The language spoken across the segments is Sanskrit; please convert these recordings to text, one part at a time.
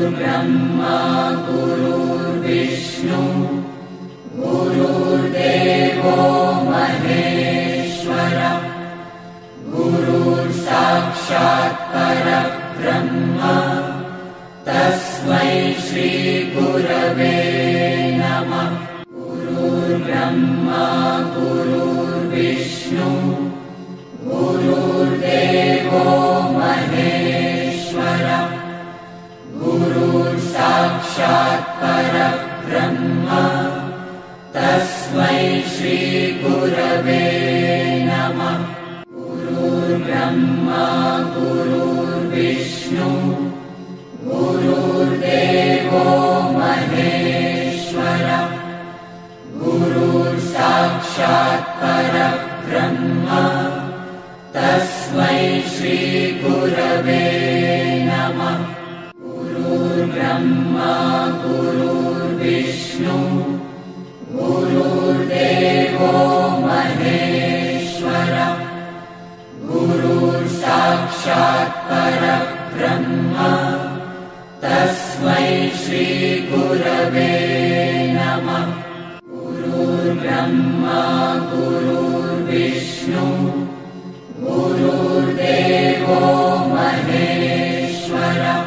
गुरुर्ब्रह्मा गुरुर्विष्णु गुरुर्देवो महेश्वरः गुरुर्साक्षात् परब्रह्म तस्मै श्री गुरवे नमः। गुरुर्ब्रह्मा गुरुर्विष्णु गुरुर्देवो महेश्वरः गुरुर्साक्षात् परब्रह्म तस्मै श्री गुरवे नमः। गुरुर्ब्रह्मा गुरुर्विष्णु गुरुर्देवो महेश्वरः गुरुर्साक्षात् परब्रह्म तस्मै श्री गुरवे नमः। गुरुर्ब्रह्मा गुरुर्विष्णु गुरुर्देवो महेश्वरः गुरुर्साक्षात् परब्रह्म तस्मै श्री गुरवे नमः। गुरुर्ब्रह्मा गुरुर्विष्णु गुरुर्देवो महेश्वरः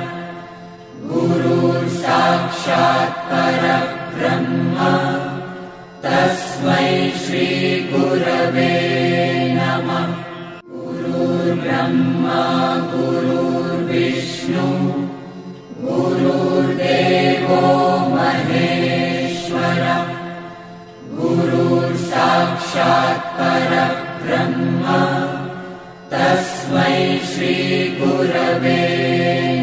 गुरुर्साक्षात् परब्रह्म तस्मै श्री गुरवे नमः। गुरुर्ब्रह्मा गुरुर्विष्णु गुरुर्देवो महेश्वरः गुरुर्साक्षात् परब्रह्म तस्मै श्री गुरवे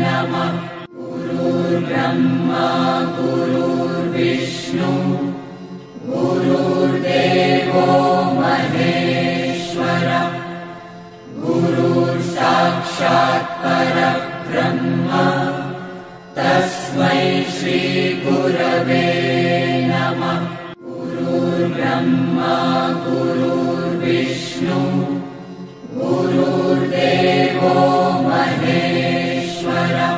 नमः। गुरुर्ब्रह्मा गुरुर्विष्णु गुरुर्देवो महेश्वरः गुरुर्साक्षात् परब्रह्म तस्मै श्री गुरवे नमः। गुरुर्ब्रह्मा गुरुर्विष्णु गुरुर्देवो महेश्वरः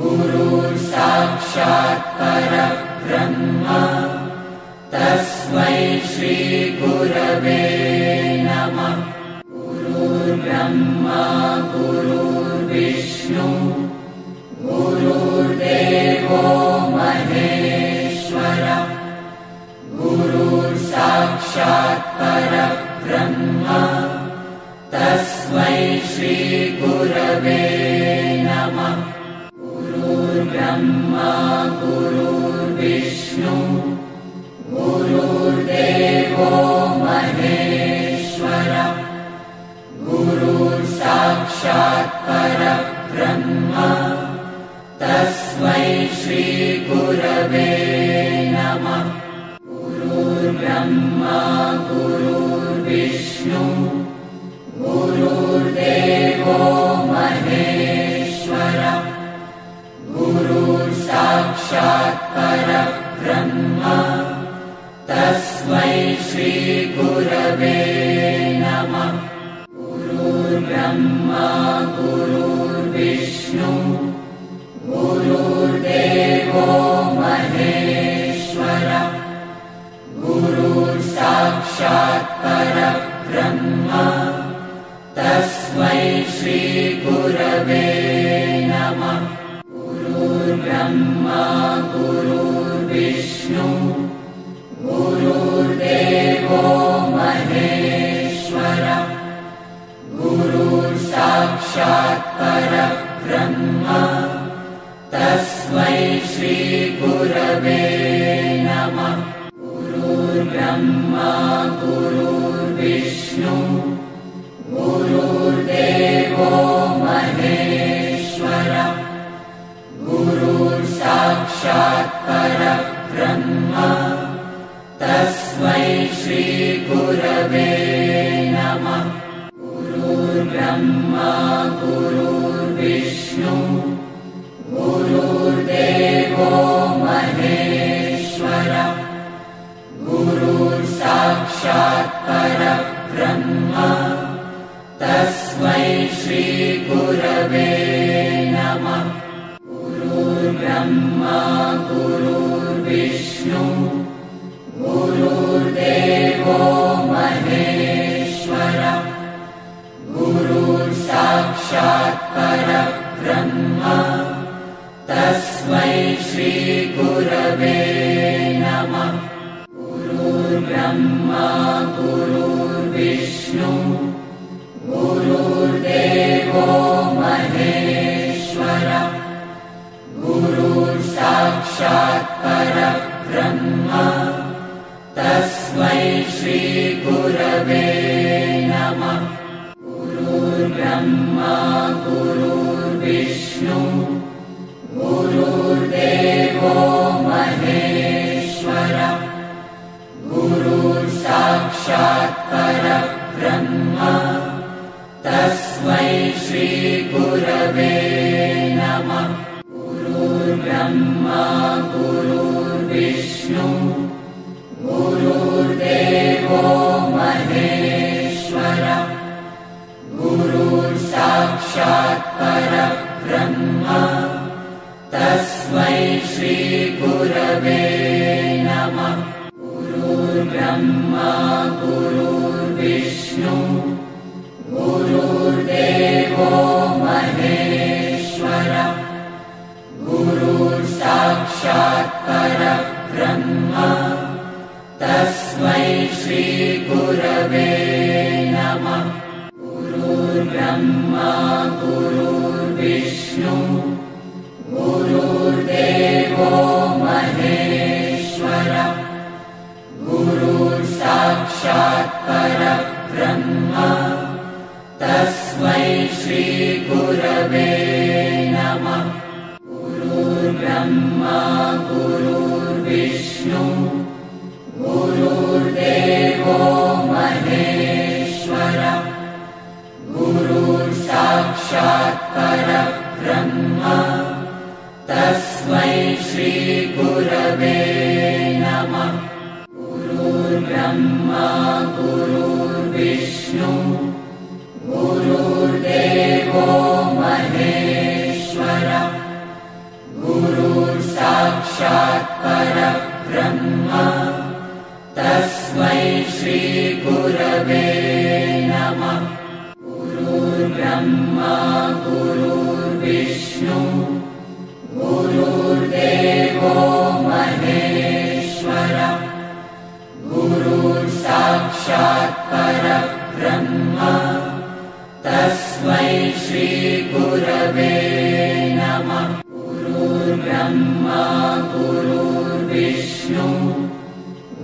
गुरुर्साक्षात् परब्रह्म तस्मै श्री गुरवे नमः। गुरुर्ब्रह्मा गुरुर्विष्णु गुरुर्देवो महेश्वरः गुरुर्साक्षात् परब्रह्म तस्मै श्री गुरवे नमः। गुरुर्ब्रह्मा गुरुर्विष्णु गुरुर्देवो महेश्वरः गुरुर्साक्षात् परब्रह्म तस्मै श्री गुरवे नमः। गुरुर्ब्रह्मा गुरुर्विष्णु गुरुर्देवो महेश्वरः गुरुर्साक्षात् परब्रह्म तस्मै श्री गुरवे नमः। गुरुर्ब्रह्मा गुरुर्विष्णु गुरुर्देवो महेश्वरः गुरुर्साक्षात् परब्रह्म तस्मै श्री गुरवे नमः। गुरुर्ब्रह्मा गुरुर्विष्णु गुरुर्देवो महेश्वरः गुरुर्साक्षात् परब्रह्म तस्मै श्री गुरवे नमः। गुरुर्ब्रह्मा गुरुर्विष्णु गुरुर्देवो महेश्वरः गुरुर्साक्षात् परब्रह्म तस्मै श्री गुरवे नमः। गुरुर्ब्रह्मा गुरुर्विष्णु गुरुर्देवो महेश्वरः गुरुर्साक्षात् परब्रह्म तस्मै श्री गुरवे नमः। ब्रह्मा गुरुर्विष्णु गुरुर्देवो महेश्वर गुरुर्साक्षात् परब्रह्म तस्मै श्री गुरवे नमः। गुरुर्ब्रह्मा गुरुर्विष्णु गुरुर्देवो महेश्वर गुरुर्साक्षात् परब्रह्म तस्मै श्री गुरवे नमः। गुरुर्ब्रह्मा गुरुर्विष्णु गुरुर्देवो महेश्वर गुरुर्साक्षात् परब्रह्म तस्मै श्री गुरवे नमः। गुरुर्ब्रह्मा गुरुर्विष्णु गुरुर्देवो महेश्वर गुरुर्साक्षात् परब्रह्म तस्मै श्री गुरवे नमः। गुरुर्ब्रह्मा गुरुर्विष्णु गुरुर्देवो महेश्वर गुरुर्साक्षात् परब्रह्म तस्मै श्री गुरवे नमः। गुरुर्ब्रह्मा गुरुर्विष्णु गुरुर्देवो महेश्वर गुरुर्साक्षात् परब्रह्म तस्मै श्री गुरवे नमः। गुरुर्ब्रह्मा गुरुर्विष्णु गुरुर्देवो महेश्वर गुरुर्साक्षात् परब्रह्म तस्मै श्री गुरवे नमः। गुरुर्ब्रह्मा गुरुर्विष्णु गुरुर्देवो महेश्वर गुरुर्साक्षात् परब्रह्म तस्मै श्री गुरवे नमः। गुरुर्ब्रह्मा गुरुर्विष्णु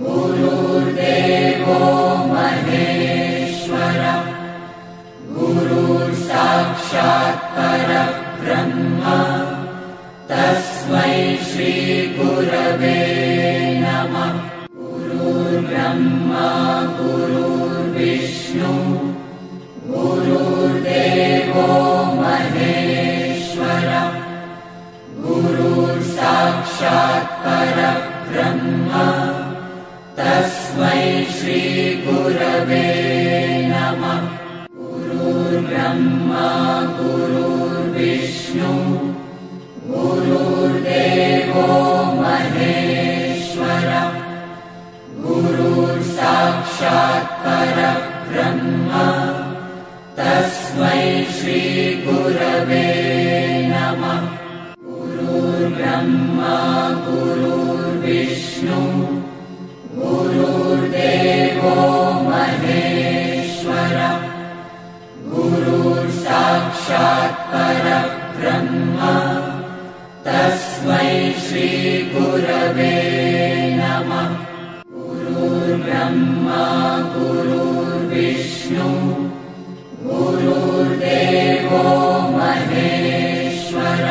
गुरुर्देवो महेश्वर गुरुर्साक्षात् परब्रह्म तस्मै श्री गुरवे नमः। गुरुर्ब्रह्मा गुरुर्विष्णु गुरुर्देवो महेश्वर गुरुर्साक्षात् परब्रह्म तस्मै श्री गुरवे नमः। गुरुर्ब्रह्मा गुरुर्विष्णु गुरुर्देवो महेश्वर गुरुर्साक्षात् परब्रह्म तस्मै श्री गुरवे नमः। गुरुर्ब्रह्मा गुरुर्विष्णु गुरुर्देवो महेश्वर गुरुर्साक्षात् परब्रह्म तस्मै श्री गुरवे नमः। गुरुर्ब्रह्मा गुरुर्विष्णु गुरुर्देवो महेश्वर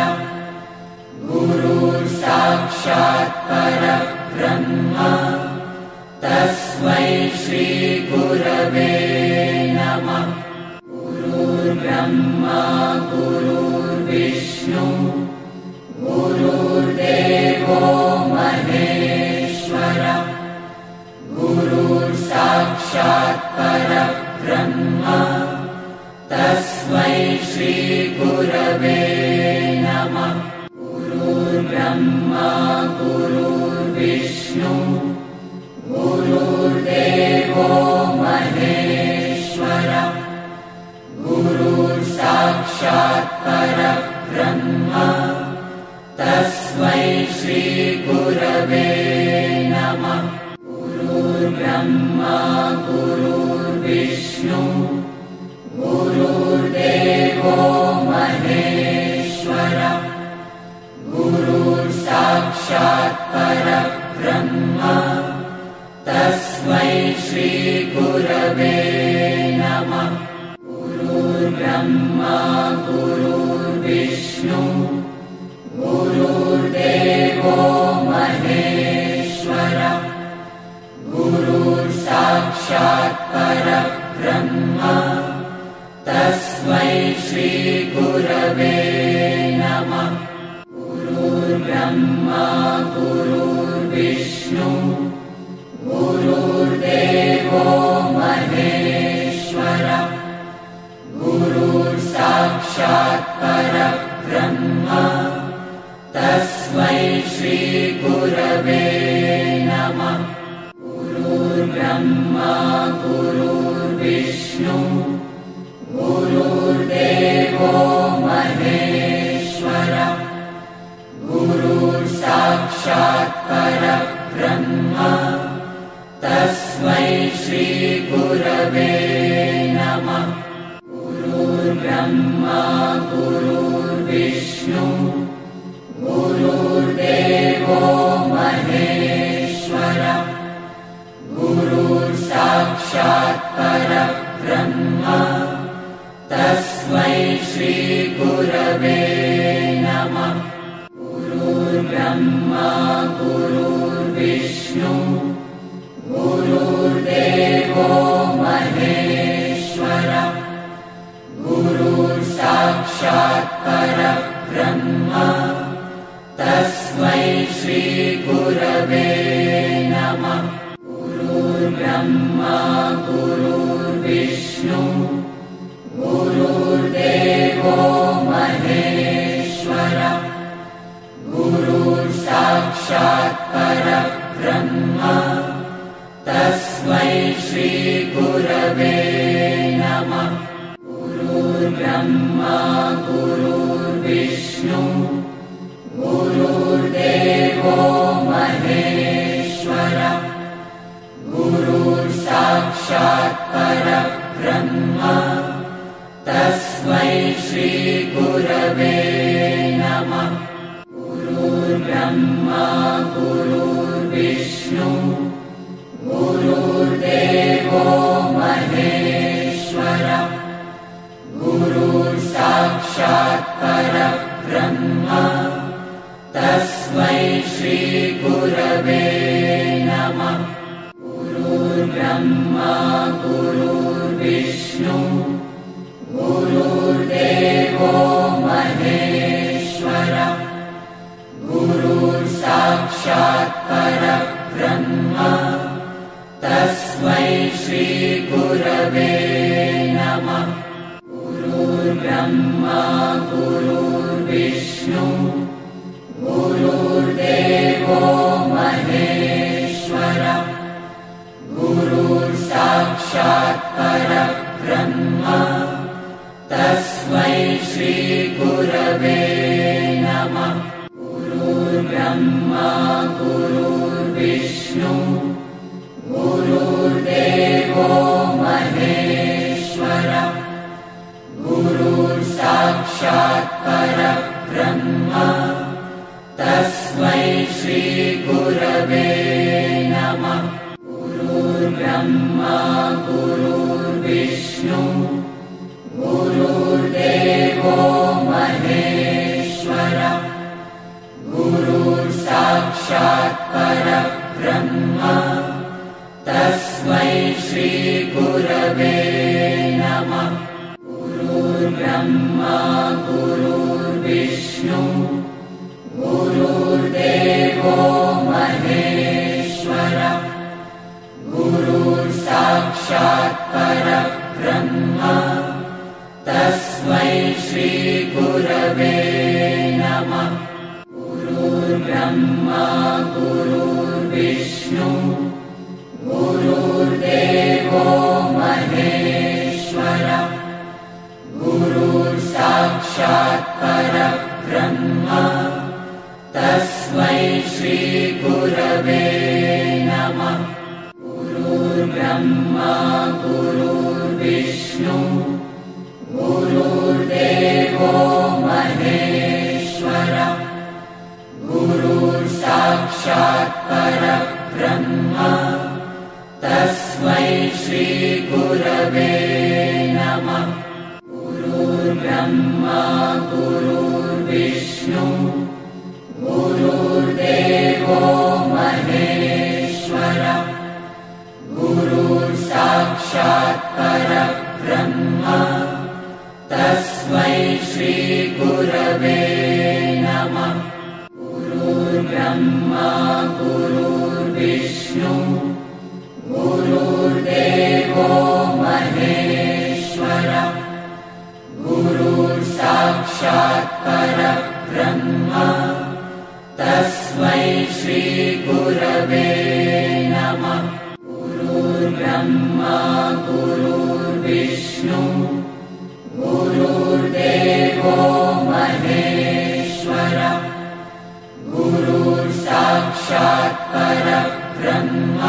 गुरुर्साक्षात् परब्रह्म तस्मै श्री गुरवे नमः। गुरुर्ब्रह्मा गुरुर्विष्णु गुरुर्देवो महेश्वर गुरुर्साक्षात् परब्रह्म तस्मै श्री गुरवे नमः। गुरुर्ब्रह्मा गुरुर्विष्णु गुरुर्देवो महेश्वर गुरुर्साक्षात् परब्रह्म तस्मै श्री ब्रह्मा गुरुर्विष्णु गुरुर्देवो महेश्वरः गुरुर्साक्षात् परब्रह्म तस्मै श्रीगुरवे नमः। गुरुर्ब्रह्मा गुरुर्विष्णु गुरुर्देवो महेश्वरः गुरुर्साक्षात् परब्रह्म तस्मै श्रीगुरवे नमः। गुरुर्ब्रह्मा गुरुर्विष्णु गुरुर्देवो महेश्वरः गुरुर्साक्षात् परब्रह्म तस्मै श्रीगुरवे नमः। गुरुर्ब्रह्मा गुरुर्विष्णु गुरुर्देवो महेश्वरः गुरुर्साक्षात् परब्रह्म तस्मै श्रीगुरवे नमः। गुरुर्ब्रह्मा गुरुर्विष्णु गुरुर्देवो महेश्वरः गुरुर्साक्षात् परब्रह्म तस्मै श्रीगुरवे नमः। गुरुर्ब्रह्मा गुरुर्विष्णु गुरुर्देवो महेश्वरः गुरुर्साक्षात् परब्रह्म तस्मै श्रीगुरवे नमः। गुरुर्ब्रह्मा गुरुर्विष्णु गुरुर्देवो महेश्वरः गुरुर्साक्षात् परब्रह्म तस्मै श्रीगुरवे नमः। गुरुर्ब्रह्मा गुरुर्विष्णु गुरुर्देवो महेश्वरः गुरुर्साक्षात् परब्रह्म तस्मै श्रीगुरवे नमः। गुरुर्ब्रह्मा गुरुर्विष्णु गुरुर्देवो महेश्वरः गुरुर्साक्षात् परब्रह्म तस्मै श्रीगुरवे नमः। गुरुर्ब्रह्मा गुरुर्विष्णु गुरुर्देवो महेश्वरः गुरुर्साक्षात् परब्रह्म तस्मै श्रीगुरवे नमः। गुरुर्ब्रह्मा गुरुर्विष्णु गुरुर्देवो महेश्वरः गुरुर्साक्षात् परब्रह्म तस्मै श्रीगुरवे नमः। गुरुर्ब्रह्मा गुरुर्विष्णु गुरुर्देवो महेश्वरः गुरुर्साक्षात् परब्रह्म तस्मै श्रीगुरवे नमः। गुरुर्ब्रह्मा गुरुर्विष्णु गुरुर्देवो महेश्वरः गुरुर्साक्षात् परब्रह्म तस्मै श्रीगुरवे नमः। गुरुर्ब्रह्मा गुरुर्विष्णु गुरुर्देवो महेश्वरः गुरुर्साक्षात् परब्रह्म तस्मै श्रीगुरवे नमः। गुरुर्ब्रह्मा गुरुर्विष्णु गुरुर्देवो महेश्वरः गुरुर्साक्षात् परब्रह्म तस्मै श्री गुरुर्ब्रह्मा गुरुर्विष्णु गुरुर्देवो महेश्वरः गुरुर्साक्षात् परब्रह्म तस्मै श्री गुरवे नमः। गुरुर्ब्रह्मा गुरुर्विष्णु गुरुर्देवो महेश्वरः गुरुर्साक्षात् परब्रह्म तस्मै श्री गुरवे नमः। गुरुर्ब्रह्मा गुरुर्विष्णु गुरुर्देवो महेश्वरः गुरुर्साक्षात् परब्रह्म तस्मै श्री गुरवे नमः। गुरुर्ब्रह्मा गुरुर्विष्णु गुरुर्देवो महेश्वरः गुरुर्साक्षात् परब्रह्म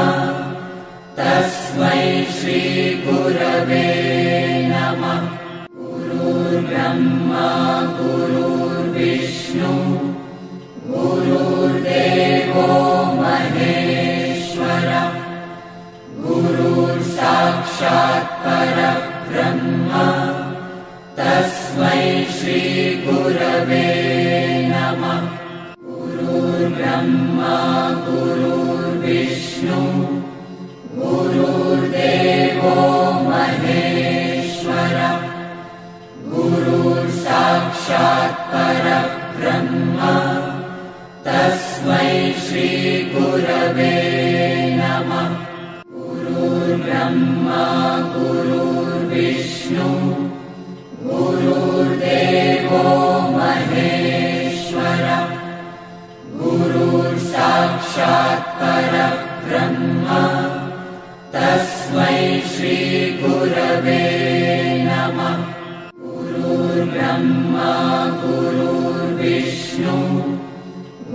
तस्मै श्री गुरवे नमः। गुरुर्ब्रह्मा गुरुर्विष्णु गुरुर्देवो महेश्वरः गुरुर्साक्षात् परब्रह्म तस्मै श्री गुरवे नमः। गुरुर्ब्रह्मा गुरुर्विष्णु गुरुर्देवो महेश्वरः गुरुर्साक्षात् परब्रह्म तस्मै श्री गुरवे नमः। गुरुर्ब्रह्मा गुरुर्विष्णु गुरुर्देवो महेश्वरः गुरुर्साक्षात् परब्रह्म तस्मै श्री गुरवे नमः। गुरुर्ब्रह्मा गुरुर्विष्णु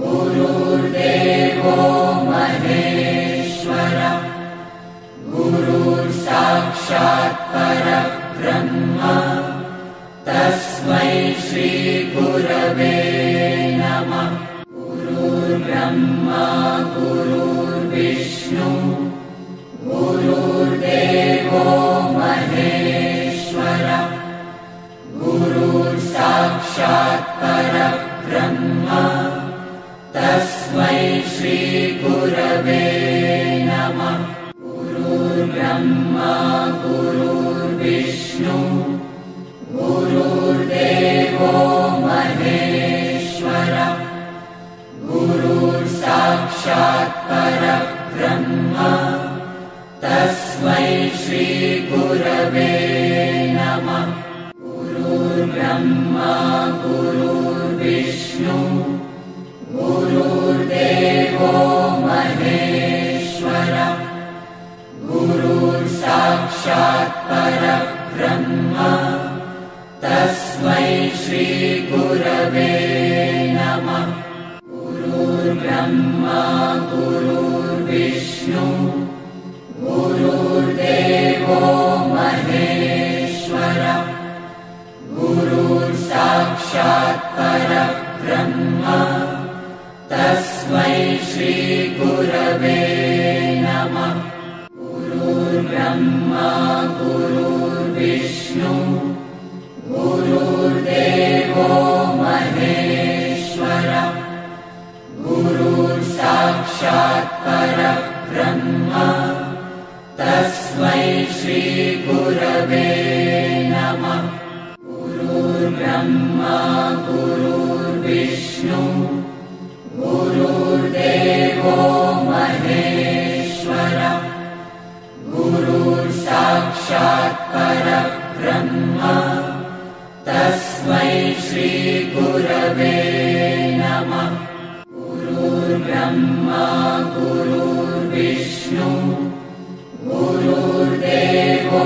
गुरुर्देवो महेश्वरः गुरुर्साक्षात् परब्रह्म तस्मै श्री गुरवे नमः। गुरुर्ब्रह्मा गुरुर्विष्णु गुरुर्देवो महेश्वरः गुरुर्साक्षात् परब्रह्म तस्मै श्री गुरवे नमः। गुरुर्ब्रह्मा गुरुर्विष्णु गुरुर्देवो महेश्वरः गुरुर्साक्षात् परब्रह्म तस्मै श्री गुरवे नमः। गुरुर्ब्रह्मा गुरुर्विष्णु गुरुर्देवो महेश्वरः गुरुर्साक्षात् परब्रह्म तस्मै श्री गुरवे नमः। गुरुर्ब्रह्मा गुरुर्विष्णु गुरुर्देवो महेश्वरः गुरुर्साक्षात् परब्रह्म तस्मै श्री गुरवे नमः। गुरुर्ब्रह्मा गुरुर्विष्णु गुरुर्देवो महेश्वरः गुरुर्साक्षात् परब्रह्म तस्मै श्री गुरवे नमः। गुरुर्ब्रह्मा गुरुर्विष्णु गुरुर्देवो महेश्वरः गुरुर्साक्षात् परब्रह्म तस्मै श्री गुरवे नमः। गुरुर्ब्रह्मा गुरुर्विष्णु गुरुर्देवो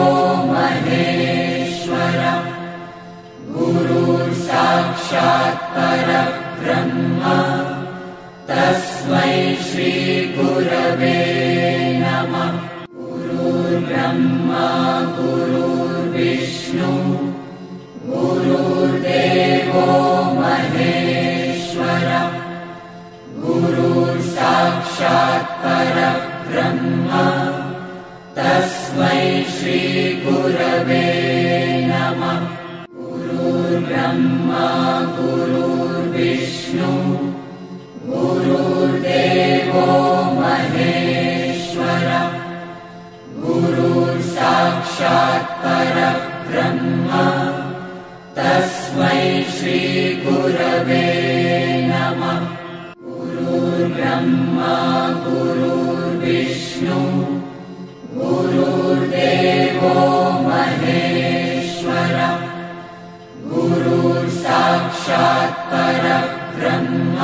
महेश्वरः गुरुर्साक्षात् परब्रह्म ब्रह्मा गुरुर्विष्णु गुरुर्देवो महेश्वरः गुरुर्साक्षात् परब्रह्म तस्मै श्री गुरवे नमः। गुरुर्ब्रह्मा गुरुर्विष्णु गुरुर्देवो महेश्वरः गुरुर्साक्षात् परब्रह्म तस्मै श्री गुरवे नमः। गुरुर्ब्रह्मा गुरुर्विष्णु गुरुर्देवो महेश्वरः गुरुर्साक्षात् परब्रह्म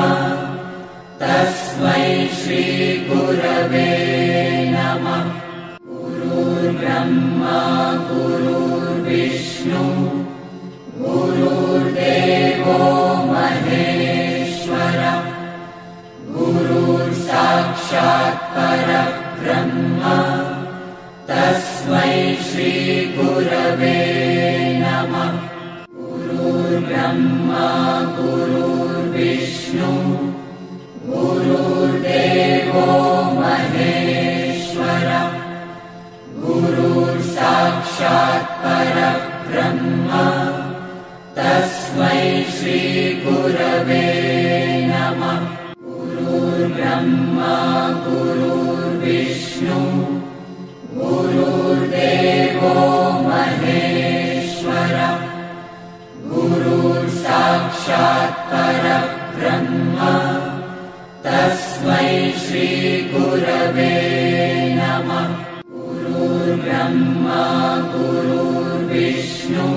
तस्मै श्री गुरवे नमः। गुरुर्ब्रह्मा गुरुर्विष्णु गुरुर्देवो महेश्वरः गुरुर्साक्षात् परब्रह्म तस्मै श्री गुरवे नमः। गुरुर्ब्रह्मा गुरुर्विष्णु गुरुर्देवो महेश्वरः गुरुर्साक्षात् परब्रह्म तस्मै श्री गुरवे नमः। गुरुर्ब्रह्मा गुरुर्विष्णु गुरुर्देवो महेश्वरः गुरुर्साक्षात् परब्रह्म तस्मै श्री गुरवे नमः। गुरुर्ब्रह्मा गुरुर्विष्णु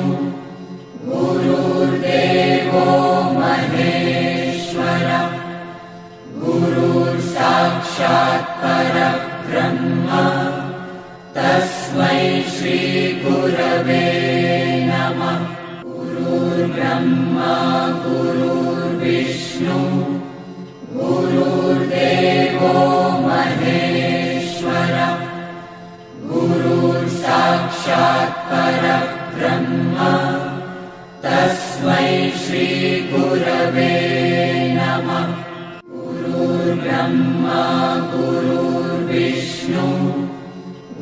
गुरुर्देवो महेश्वरः गुरुर्साक्षात् परब्रह्म तस्मै श्री गुरवे नमः। गुरुर्ब्रह्मा गुरुर्विष्णु गुरुर्देवो महेश्वरः गुरुर्साक्षात् परब्रह्म तस्मै श्री गुरवे नमः। गुरुर्ब्रह्मा गुरुर्विष्णु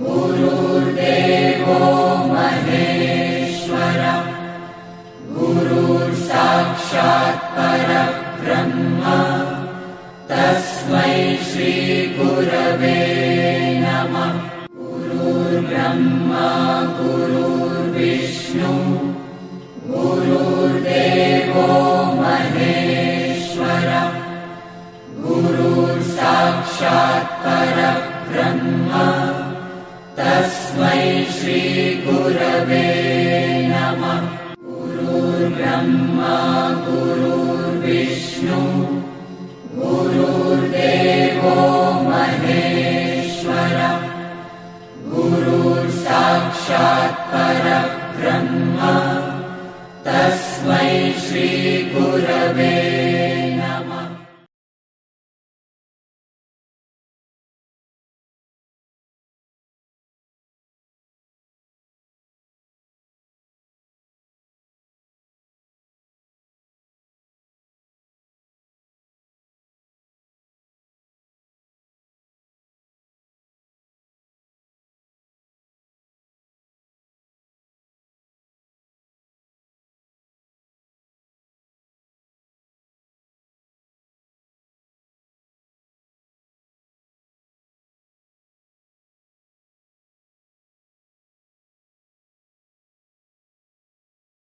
गुरुर्देवो महेश्वरः गुरुर्साक्षात् परब्रह्म तस्मै श्री गुरवे नमः। गुरुर्ब्रह्मा गुरुर्विष्णु गुरुर्देवो महेश्वरः गुरुर्साक्षात् परब्रह्म तस्मै श्री गुरवे नमः। गुरुर्ब्रह्मा गुरुर्विष्णु गुरुर्देवो महेश्वरः गुरुर्साक्षात् परब्रह्म